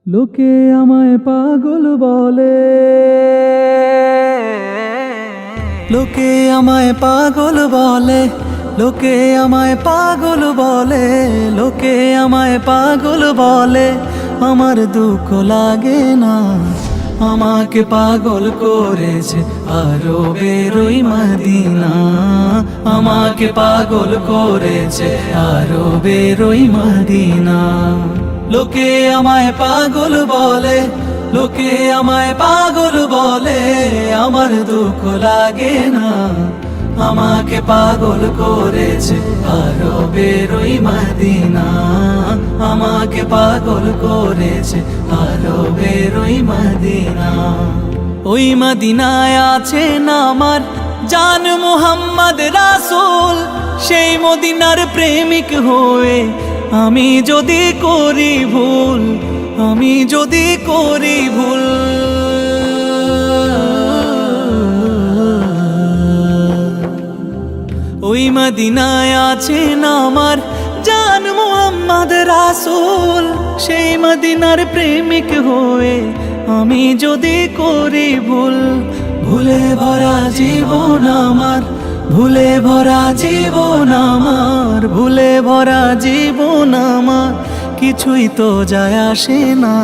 লোকে আমায় পাগল বলে, লোকে আমায় পাগল বলে, লোকে আমায় পাগল বলে, লোকে আমায় পাগল বলে, আমার দুঃখ লাগে না। আমাকে পাগল করেছে আরো বেরোই মদিনা, আমাকে পাগল করেছে আরো বেরোই মদিনা। লোকে আমায় পাগল বলে, লোকে আমায় পাগল বলে, আমার দুঃখ লাগে না। আমাকে পাগল করেছে আরো বেরোই মদিনা, আমাকে পাগল করেছে আরো বেরোই মদিনা। ওই মদিনায় আছেন আমার জান মুহাম্মদ রাসূল, সেই মদিনার প্রেমিক হয়ে আমি যদি করি ভুল, আমি যদি করি ভুল, ওই মদিনায় আছেন আমার জান মুহাম্মদ রাসূল, সেই মদিনার প্রেমিক হয়ে আমি যদি করি ভুল। ভুলে ভরা জীবন আমার, ভুলে ভরা জীবন আমার, ভুলে ভরা জীবন আমার, কিছুই তো যায় আসে না।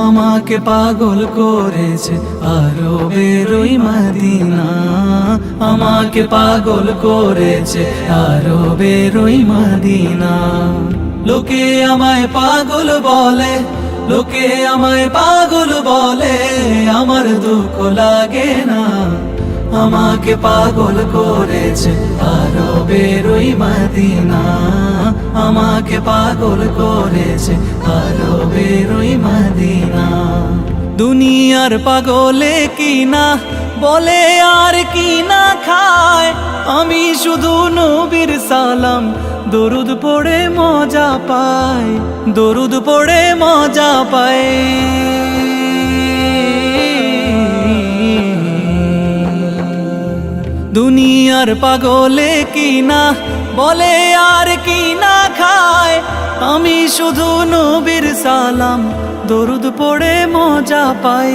আমাকে পাগল করেছে আরো বেরোই মদিনা, আমাকে পাগল করেছে আরো বেরোই মদিনা। লোকে আমায় পাগল বলে, লোকে আমায় পাগল বলে, আমার দুঃখ লাগে না। আমাকে পাগল করেছে আরো বেরোই মদিনা, আমাকে পাগল করেছে আরো বেরোই মদিনা। দুনিয়ার পাগলে কি না বলে আর কি না খায়, আমি শুধু নবীর সালাম দরুদ পড়ে মজা পাই, দরুদ পড়ে মজা পাই। দুনিয়ার পাগলে কি না বলে আর কি না খায়, আমি শুধু নবীর সালাম দরুদ পড়ে মজা পাই।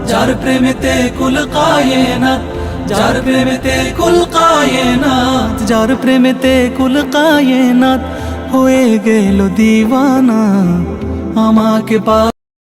যার প্রেমেতে কুল কায়নাত, যার প্রেমেতে কুল কায়নাত, যার প্রেমেতে কুল কায়নাত হয়ে গেল দিওয়ানা। আমাকে